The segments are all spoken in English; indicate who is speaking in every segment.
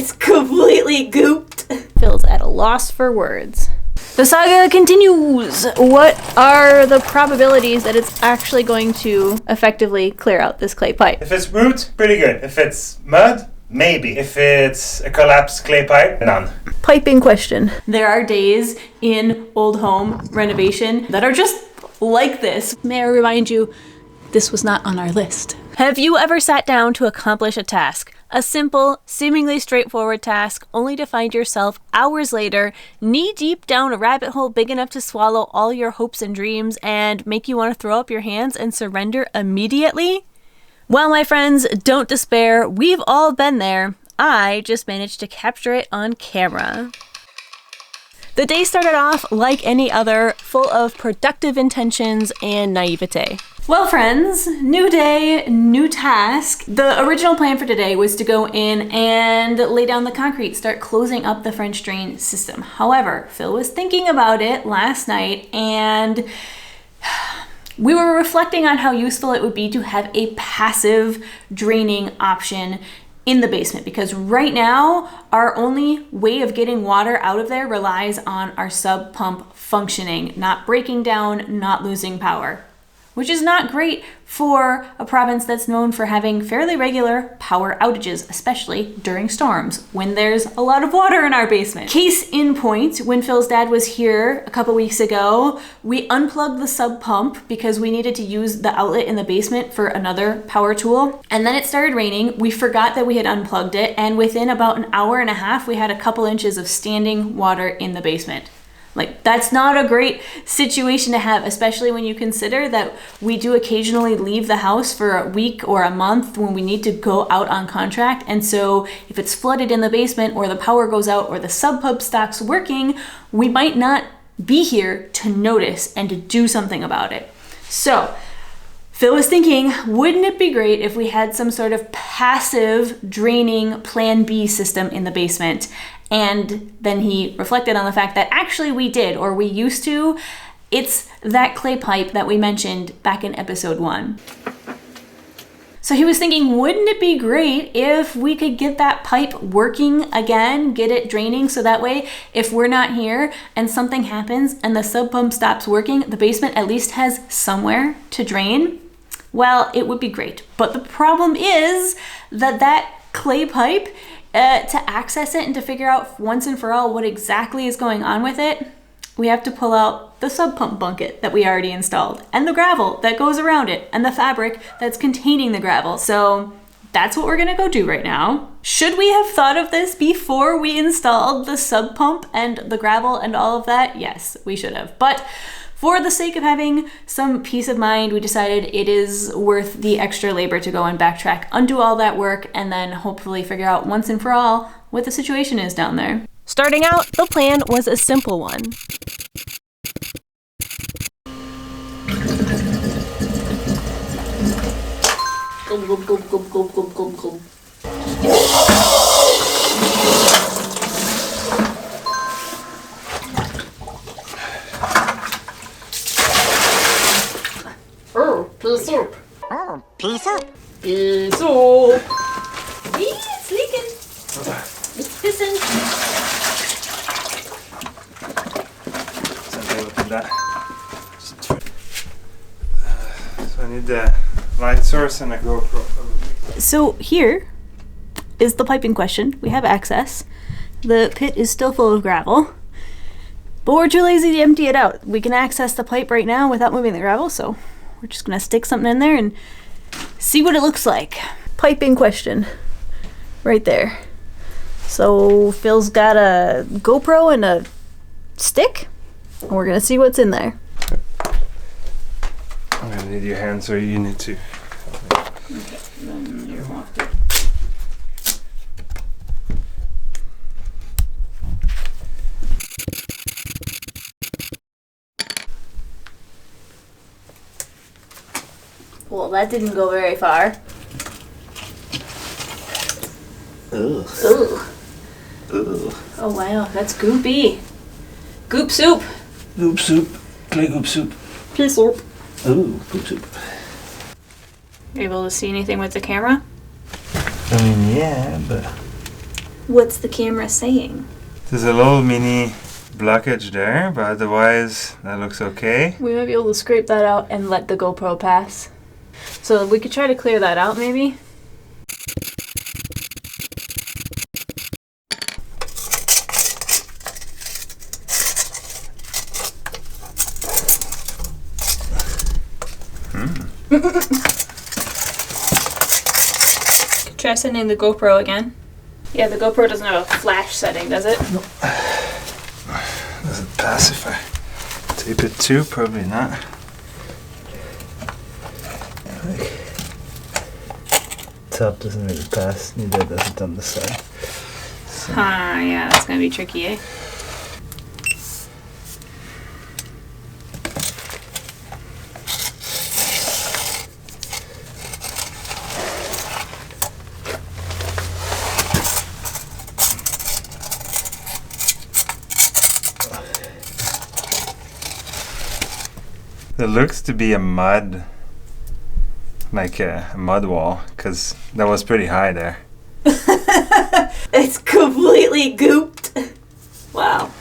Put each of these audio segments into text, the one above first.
Speaker 1: It's completely gooped.
Speaker 2: Phil's at a loss for words. The saga continues. What are the probabilities that it's actually going to effectively clear out this clay pipe?
Speaker 3: If it's root, pretty good. If it's mud, maybe. If it's a collapsed clay pipe, none.
Speaker 2: Piping question.
Speaker 1: There are days in old home renovation that are just like this.
Speaker 2: May I remind you, this was not on our list. Have you ever sat down to accomplish a task? A simple, seemingly straightforward task, only to find yourself hours later, knee-deep down a rabbit hole big enough to swallow all your hopes and dreams and make you want to throw up your hands and surrender immediately? Well, my friends, don't despair. We've all been there. I just managed to capture it on camera. The day started off like any other, full of productive intentions and naivete.
Speaker 1: Well, friends, new day, new task. The original plan for today was to go in and lay down the concrete, start closing up the French drain system. However, Phil was thinking about it last night and we were reflecting on how useful it would be to have a passive draining option in the basement, because right now our only way of getting water out of there relies on our sub pump functioning, not breaking down, not losing power, which is not great for a province that's known for having fairly regular power outages, especially during storms when there's a lot of water in our basement. Case in point, when Phil's dad was here a couple weeks ago, we unplugged the sub pump because we needed to use the outlet in the basement for another power tool. And then it started raining. We forgot that we had unplugged it. And within about an hour and a half, we had a couple inches of standing water in the basement. Like, that's not a great situation to have, especially when you consider that we do occasionally leave the house for a week or a month when we need to go out on contract. And so if it's flooded in the basement or the power goes out or the sub pump stops working, we might not be here to notice and to do something about it. So Phil was thinking, wouldn't it be great if we had some sort of passive draining plan B system in the basement? And then he reflected on the fact that actually we did, or we used to. It's that clay pipe that we mentioned back in episode 1. So he was thinking, wouldn't it be great if we could get that pipe working again, get it draining, so that way if we're not here and something happens and the sub pump stops working, the basement at least has somewhere to drain? Well, it would be great. But the problem is that clay pipe, to access it and to figure out once and for all what exactly is going on with it, we have to pull out the sub pump bucket that we already installed and the gravel that goes around it and the fabric that's containing the gravel. So that's what we're gonna go do right now. Should we have thought of this before we installed the sub pump and the gravel and all of that? Yes, we should have. But for the sake of having some peace of mind, we decided it is worth the extra labor to go and backtrack, undo all that work, and then hopefully figure out once and for all what the situation is down there.
Speaker 2: Starting out, the plan was a simple one.
Speaker 1: Pea soup.
Speaker 4: Oh, pea soup.
Speaker 1: Pea soup. It's leaking. It's pissing.
Speaker 3: Something with that. So I need the light source and a GoPro.
Speaker 2: So here is the pipe in question. We have access. The pit is still full of gravel, but we're too lazy to empty it out. We can access the pipe right now without moving the gravel, so we're just gonna stick something in there and see what it looks like. Pipe in question, right there. So Phil's got a GoPro and a stick, and we're gonna see what's in there.
Speaker 3: I'm gonna need your hand, so you need to.
Speaker 1: Okay, then you're off to. Well, that didn't go very far.
Speaker 4: Ugh.
Speaker 1: Ugh.
Speaker 4: Ugh.
Speaker 1: Oh wow, that's goopy. Goop soup.
Speaker 4: Goop soup. Clay goop soup.
Speaker 1: Pea soup.
Speaker 4: Ooh, goop soup.
Speaker 1: Able to see anything with the camera?
Speaker 4: I mean, yeah, but
Speaker 1: What's the camera saying?
Speaker 3: There's a little mini blockage there, but otherwise that looks okay.
Speaker 2: We might be able to scrape that out and let the GoPro pass. So we could try to clear that out maybe. Try setting the GoPro again. Yeah, the GoPro doesn't have a flash setting, does it?
Speaker 3: No. Does it pass if I tape it too? Probably not. Top doesn't really pass, neither does it on the side. So.
Speaker 2: Yeah, that's gonna be tricky, eh?
Speaker 3: There looks to be a mud, like a mud wall, because that was pretty high there.
Speaker 1: It's completely gooped. Wow.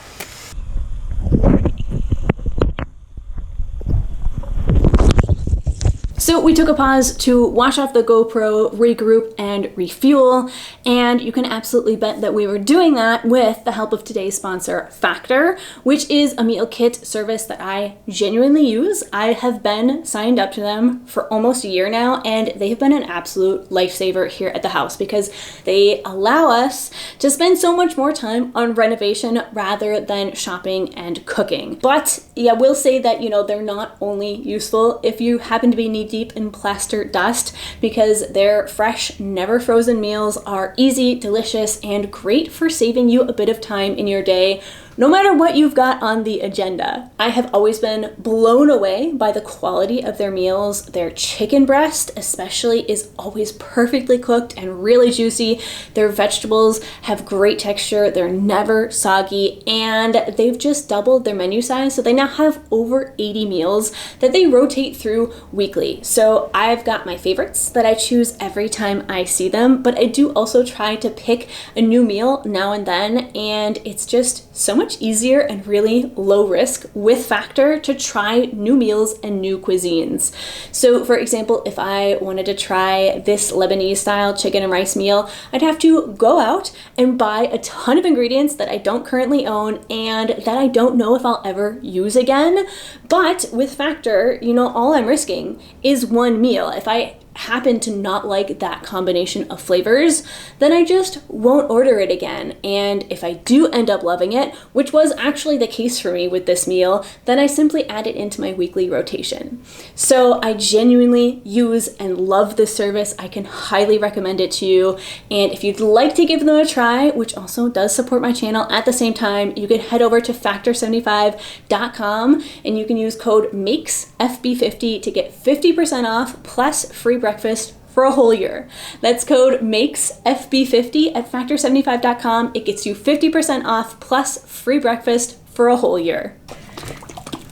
Speaker 2: So we took a pause to wash off the GoPro, regroup, and refuel, and you can absolutely bet that we were doing that with the help of today's sponsor, Factor, which is a meal kit service that I genuinely use. I have been signed up to them for almost a year now, and they have been an absolute lifesaver here at the house because they allow us to spend so much more time on renovation rather than shopping and cooking. But yeah, we'll say that, you know, they're not only useful if you happen to be knee-deep in plaster dust, because their fresh, never frozen meals are easy, delicious, and great for saving you a bit of time in your day, no matter what you've got on the agenda. I have always been blown away by the quality of their meals. Their chicken breast especially is always perfectly cooked and really juicy. Their vegetables have great texture, they're never soggy, and they've just doubled their menu size, so they now have over 80 meals that they rotate through weekly. So I've got my favorites that I choose every time I see them, but I do also try to pick a new meal now and then, and it's just so much easier and really low risk with Factor to try new meals and new cuisines. So for example, if I wanted to try this Lebanese style chicken and rice meal, I'd have to go out and buy a ton of ingredients that I don't currently own and that I don't know if I'll ever use again. But with Factor, you know, all I'm risking is one meal. If I happen to not like that combination of flavors, then I just won't order it again. And if I do end up loving it, which was actually the case for me with this meal, then I simply add it into my weekly rotation. So I genuinely use and love this service. I can highly recommend it to you. And if you'd like to give them a try, which also does support my channel at the same time, you can head over to factor75.com and you can use code MAKESFB50 to get 50% off plus free breakfast for a whole year. That's code MAKESFB50 at factor75.com. It gets you 50% off plus free breakfast for a whole year.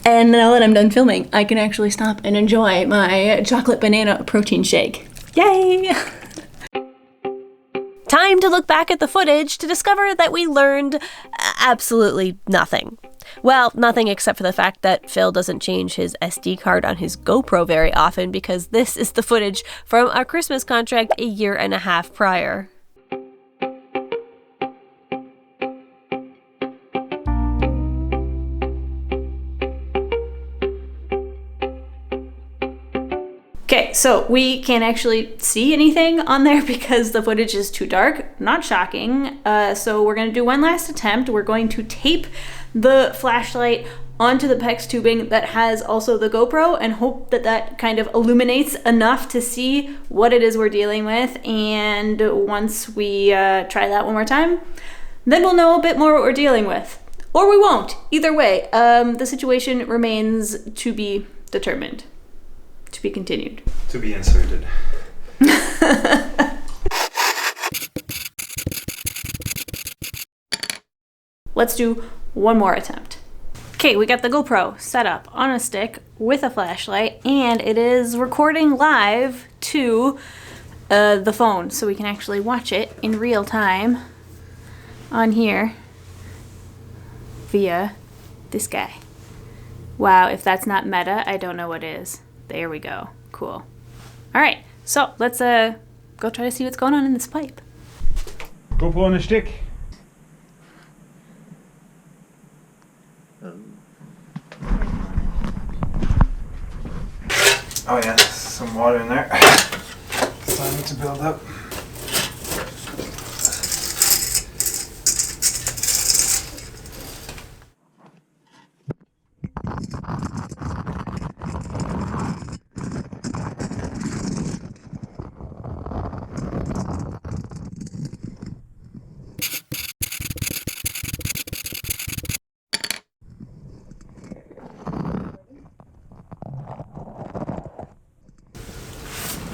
Speaker 2: And now that I'm done filming, I can actually stop and enjoy my chocolate banana protein shake. Yay! Time to look back at the footage to discover that we learned absolutely nothing. Well, nothing except for the fact that Phil doesn't change his SD card on his GoPro very often, because this is the footage from our Christmas contract a year and a half prior. Okay, so we can't actually see anything on there because the footage is too dark. Not shocking. So we're going to do one last attempt. We're going to tape the flashlight onto the PEX tubing that has also the GoPro and hope that that kind of illuminates enough to see what it is we're dealing with. And once we try that one more time, then we'll know a bit more what we're dealing with. Or we won't. Either way, the situation remains to be determined. To be continued.
Speaker 3: To be inserted.
Speaker 2: Let's do one more attempt. Okay, we got the GoPro set up on a stick with a flashlight, and it is recording live to the phone, so we can actually watch it in real time.
Speaker 1: on here via this guy. Wow, if that's not meta, I don't know what is. There we go. Cool. All right, so let's go try to see what's going on in this pipe.
Speaker 3: Go pull on a stick. Oh yeah, some water in there. Starting to build up.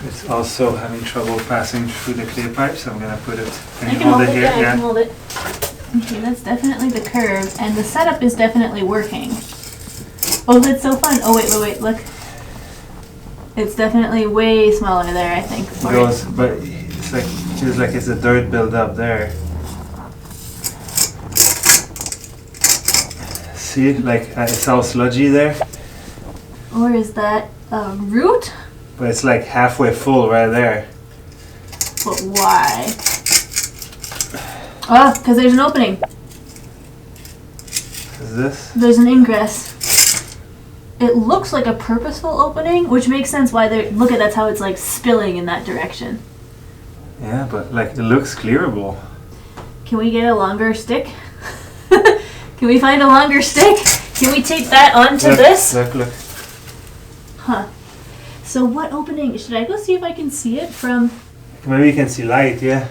Speaker 3: It's also having trouble passing through the clear pipe, so I'm gonna put it. Can you hold it here?
Speaker 1: Yeah, I can hold it. Okay, that's definitely the curve, and the setup is definitely working. Oh, that's so fun. Oh, wait, look. It's definitely way smaller there, I think.
Speaker 3: It goes, but it's like, feels like it's a dirt build-up there. See, like it's all sludgy there.
Speaker 1: Or is that a root?
Speaker 3: But it's like halfway full right there.
Speaker 1: But why? Oh, because there's an opening.
Speaker 3: Is this?
Speaker 1: There's an ingress. It looks like a purposeful opening, which makes sense why they're... Look at that's how it's like spilling in that direction.
Speaker 3: Yeah, but like it looks clearable.
Speaker 1: Can we get a longer stick? Can we find a longer stick? Can we tape that onto this?
Speaker 3: Look.
Speaker 1: Huh. So what opening? Should I go see if I can see it from...
Speaker 3: Maybe you can see light, yeah?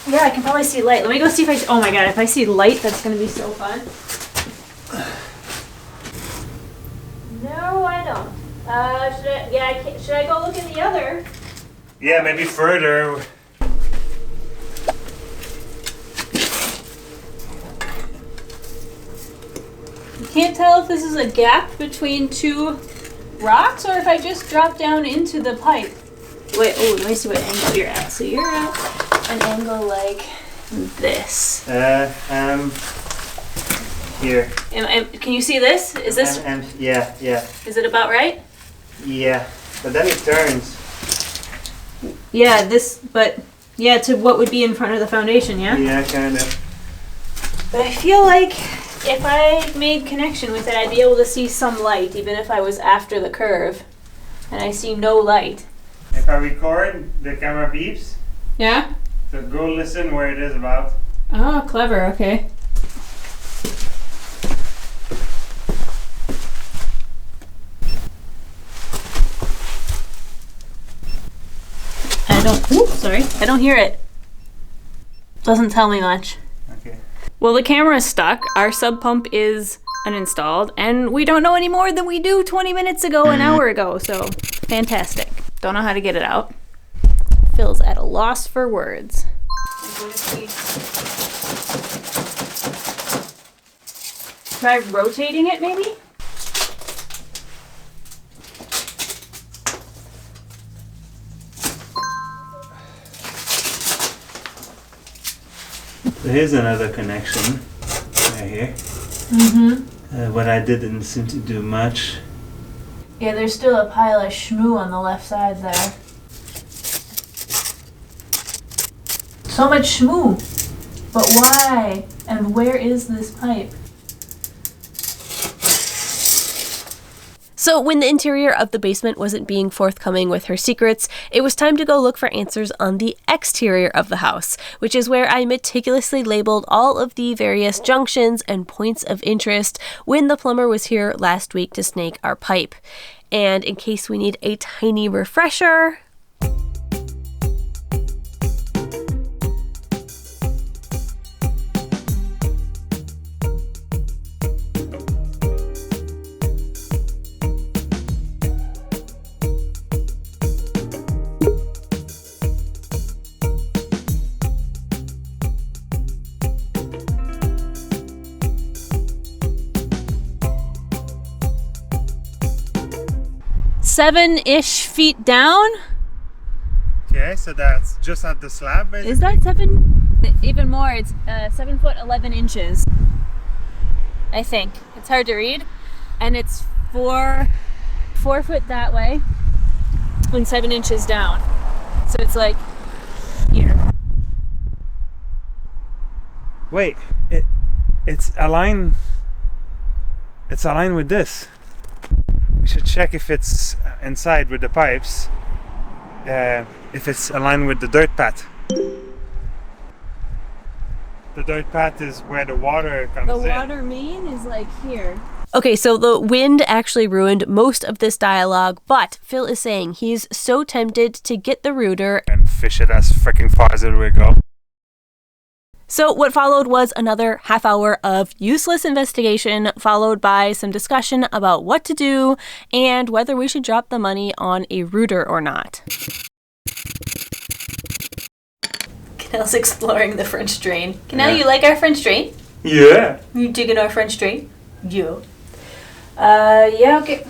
Speaker 1: Yeah, I can probably see light. Let me go see if I... Oh my god, if I see light, that's going to be so fun. No, I don't. Should I go look in the other?
Speaker 3: Yeah, maybe further.
Speaker 1: You can't tell if this is a gap between two rocks or if I just drop down into the pipe. Wait, oh, let me see what angle you're at. So you're at an angle like this.
Speaker 3: Here.
Speaker 1: Can you see this? Is this?
Speaker 3: Yeah.
Speaker 1: Is it about right?
Speaker 3: Yeah, but then it turns.
Speaker 1: Yeah, to what would be in front of the foundation, yeah?
Speaker 3: Yeah, kind of.
Speaker 1: But I feel like if I made connection with it, I'd be able to see some light, even if I was after the curve. And I see no light.
Speaker 3: If I record, the camera beeps.
Speaker 1: Yeah?
Speaker 3: So go listen where it is about.
Speaker 1: Oh, clever, okay. I don't hear it. Doesn't tell me much.
Speaker 3: Okay.
Speaker 1: Well, the camera is stuck, our sub pump is uninstalled, and we don't know any more than we do 20 minutes ago, an hour ago, so fantastic. Don't know how to get it out. Phil's at a loss for words. Try rotating it, maybe?
Speaker 3: Here's another connection right here. But I didn't seem to do much.
Speaker 1: Yeah, there's still a pile of shmoo on the left side there. So much shmoo! But why? And where is this pipe?
Speaker 2: So when the interior of the basement wasn't being forthcoming with her secrets, it was time to go look for answers on the exterior of the house, which is where I meticulously labeled all of the various junctions and points of interest when the plumber was here last week to snake our pipe. And in case we need a tiny refresher, seven-ish feet down.
Speaker 3: Okay, so that's just at the slab, basically?
Speaker 2: Is that 7? Even more, it's 7 foot 11 inches. I think it's hard to read, and it's 4 foot that way and 7 inches down. So it's like here.
Speaker 3: Wait, it's aligned. It's aligned with this. We should check if it's inside with the pipes. If it's aligned with the dirt path. The dirt path is where the water comes in.
Speaker 2: The water main is like here. Okay, so the wind actually ruined most of this dialogue, but Phil is saying he's so tempted to get the rooter
Speaker 3: and fish it as freaking far as it will go.
Speaker 2: So what followed was another half hour of useless investigation, followed by some discussion about what to do and whether we should drop the money on a rooter or not.
Speaker 1: Canel's exploring the French drain. Canel, you like our French drain?
Speaker 3: Yeah.
Speaker 1: You digging our French drain? Yeah. Yeah, okay.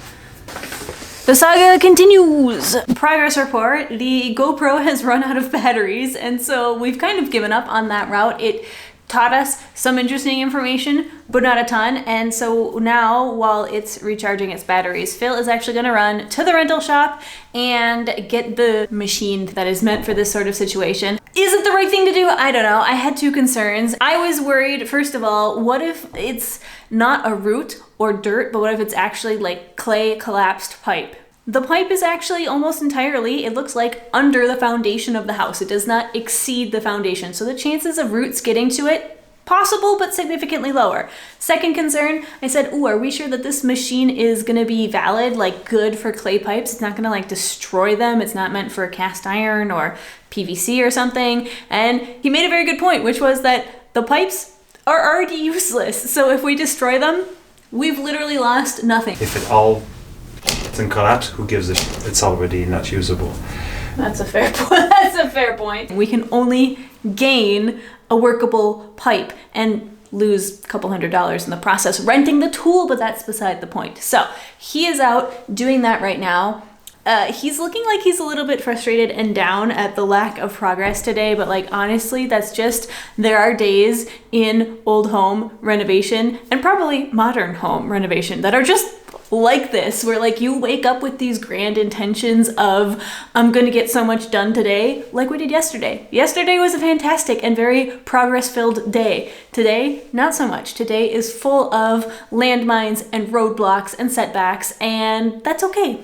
Speaker 1: The saga continues. Progress report. The GoPro has run out of batteries, and so we've kind of given up on that route. It taught us some interesting information, but not a ton. And so now, while it's recharging its batteries, Phil is actually going to run to the rental shop and get the machine that is meant for this sort of situation. Is it the right thing to do? I don't know. I had two concerns. I was worried, first of all, what if it's not a root or dirt, but what if it's actually like clay collapsed pipe? The pipe is actually almost entirely, it looks like, under the foundation of the house. It does not exceed the foundation. So the chances of roots getting to it, possible, but significantly lower. Second concern, I said, ooh, are we sure that this machine is gonna be valid, like good for clay pipes? It's not gonna like destroy them. It's not meant for cast iron or PVC or something. And he made a very good point, which was that the pipes are already useless. So if we destroy them, we've literally lost nothing.
Speaker 3: If it all in collapse, who gives a shit? It's already not usable.
Speaker 1: That's a fair point. That's a fair point. We can only gain a workable pipe and lose a couple $100s in the process renting the tool, but that's beside the point. So he is out doing that right now. He's looking like he's a little bit frustrated and down at the lack of progress today, but like honestly, that's just, there are days in old home renovation and probably modern home renovation that are just like this, where like you wake up with these grand intentions of, I'm gonna get so much done today, like we did yesterday. Yesterday was a fantastic and very progress-filled day. Today, not so much. Today is full of landmines and roadblocks and setbacks, and that's okay.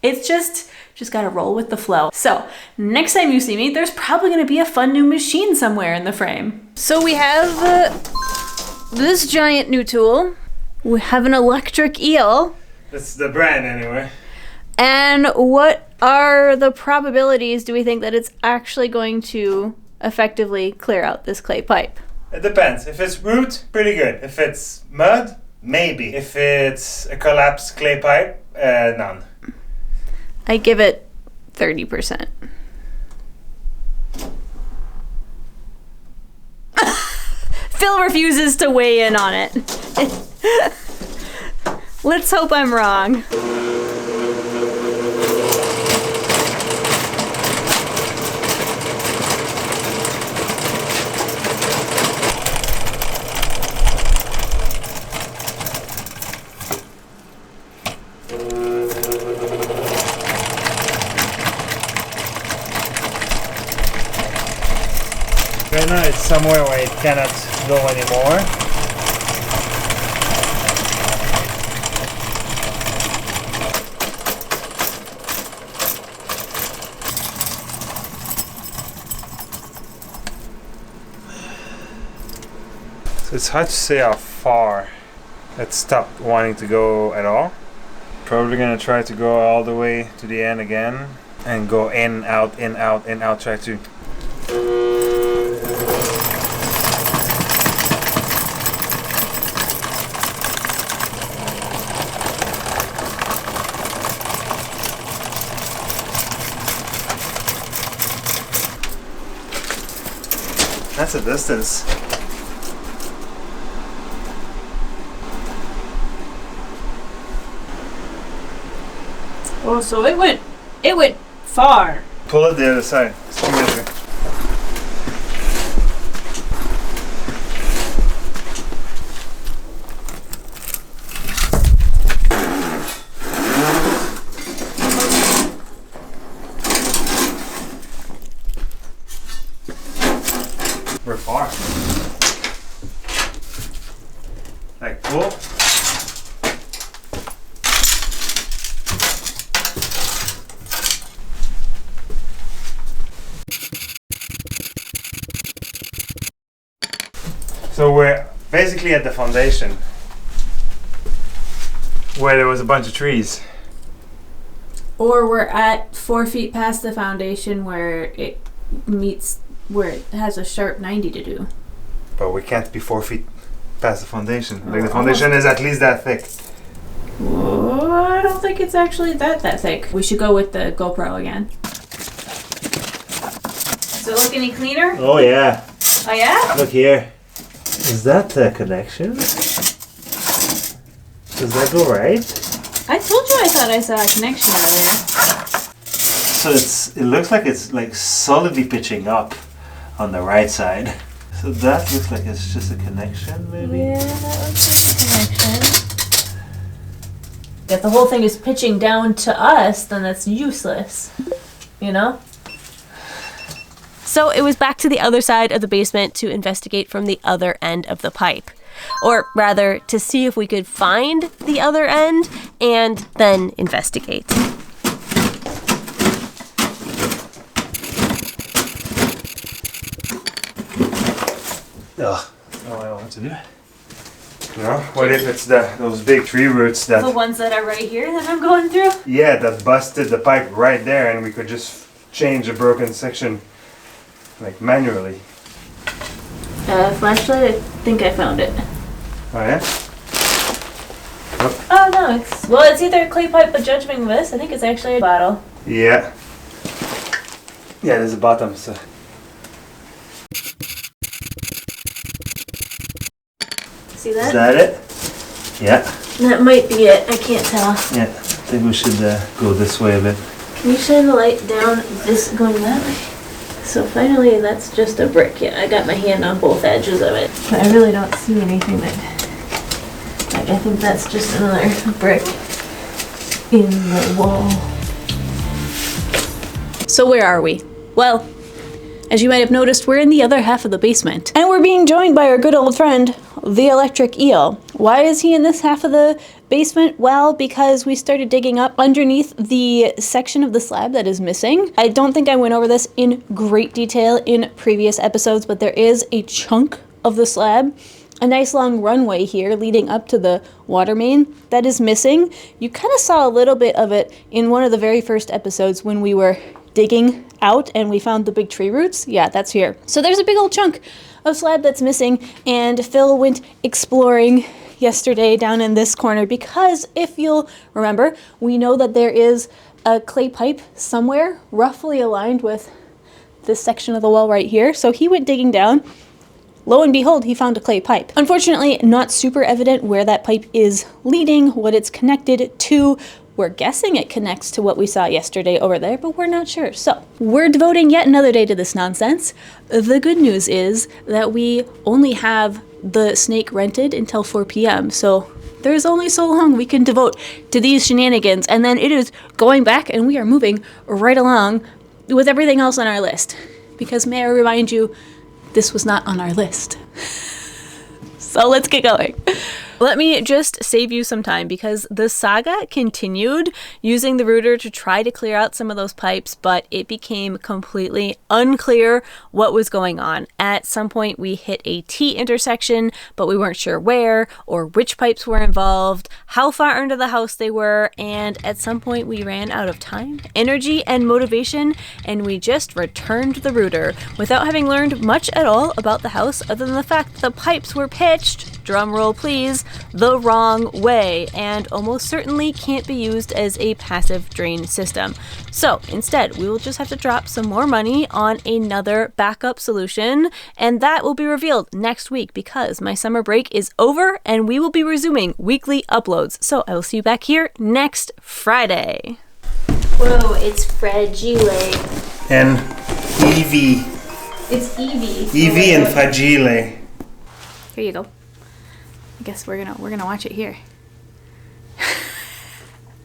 Speaker 1: It's just gotta roll with the flow. So next time you see me, there's probably gonna be a fun new machine somewhere in the frame. So we have this giant new tool. We have an electric eel.
Speaker 3: That's the brand anyway.
Speaker 1: And what are the probabilities, do we think, that it's actually going to effectively clear out this clay pipe?
Speaker 3: It depends. If it's root, pretty good. If it's mud, maybe. If it's a collapsed clay pipe, none.
Speaker 1: I give it 30%. Phil refuses to weigh in on it. Let's hope I'm wrong.
Speaker 3: Right now it's somewhere where it cannot go anymore. So it's hard to say how far it stopped wanting to go at all. Probably gonna try to go all the way to the end again and go in, out, in, out, in, out, try to that's a distance.
Speaker 2: Oh, so it went far.
Speaker 3: Pull it the other side. It's too Like pull. So we're basically at the foundation where there was a bunch of trees.
Speaker 1: Or we're at 4 feet past the foundation where it meets, where it has a sharp 90 to do.
Speaker 3: But we can't be 4 feet past the foundation. Like the foundation is at least that thick.
Speaker 1: Whoa, I don't think it's actually that thick. We should go with the GoPro again. Does it look any cleaner?
Speaker 3: Oh yeah.
Speaker 1: Oh yeah?
Speaker 3: Look here. Is that the connection? Does that go right?
Speaker 1: I told you I thought I saw a connection earlier.
Speaker 3: So it looks like it's like solidly pitching up on the right side. So that looks like it's just a connection, maybe?
Speaker 1: Yeah, that looks like a connection. If the whole thing is pitching down to us, then that's useless. You know?
Speaker 2: So it was back to the other side of the basement to investigate from the other end of the pipe. Or rather, to see if we could find the other end and then investigate.
Speaker 3: Ugh. Oh, I don't know what to do. You know, what if it's those big tree roots that...
Speaker 1: The ones that are right here that I'm going through?
Speaker 3: Yeah, that busted the pipe right there, and we could just change a broken section, like manually.
Speaker 1: Flashlight, I think I found it.
Speaker 3: Oh yeah?
Speaker 1: Oh no, it's either a clay pipe, but judging this, I think it's actually a bottle.
Speaker 3: Yeah. Yeah, there's a bottom, so...
Speaker 1: See that?
Speaker 3: Is that it? Yeah.
Speaker 1: That might be it. I can't tell.
Speaker 3: Yeah, I think we should go this way a bit.
Speaker 1: Can you shine the light down this going that way? So finally, that's just a brick. Yeah, I got my hand on both edges of it. But I really don't see anything that... Like, I think that's just another brick in the wall.
Speaker 2: So where are we? Well, as you might have noticed, we're in the other half of the basement. And we're being joined by our good old friend, the electric eel. Why is he in this half of the basement? Well, because we started digging up underneath the section of the slab that is missing. I don't think I went over this in great detail in previous episodes, but there is a chunk of the slab, a nice long runway here leading up to the water main that is missing. You kind of saw a little bit of it in one of the very first episodes when we were digging out and we found the big tree roots. Yeah, that's here. So there's a big old chunk of slab that's missing, and Phil went exploring yesterday down in this corner because if you'll remember, we know that there is a clay pipe somewhere roughly aligned with this section of the wall right here. So he went digging down. Lo and behold, he found a clay pipe. Unfortunately, not super evident where that pipe is leading, what it's connected to. We're guessing it connects to what we saw yesterday over there, but we're not sure. So we're devoting yet another day to this nonsense. The good news is that we only have the snake rented until 4 p.m. So there's only so long we can devote to these shenanigans. And then it is going back and we are moving right along with everything else on our list. Because may I remind you, this was not on our list. So let's get going. Let me just save you some time because the saga continued using the rooter to try to clear out some of those pipes, but it became completely unclear what was going on. At some point we hit a T intersection, but we weren't sure where or which pipes were involved, how far into the house they were, and at some point we ran out of time, energy, and motivation, and we just returned the rooter without having learned much at all about the house other than the fact that the pipes were pitched, drum roll please, the wrong way and almost certainly can't be used as a passive drain system. So instead, we will just have to drop some more money on another backup solution, and that will be revealed next week because my summer break is over and we will be resuming weekly uploads. So I will see you back here next Friday.
Speaker 1: Whoa, it's fragile.
Speaker 3: And Evie.
Speaker 1: It's Evie.
Speaker 3: Evie and fragile.
Speaker 1: Here you go. I guess we're gonna watch it here.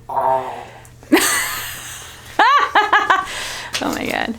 Speaker 1: Oh my god.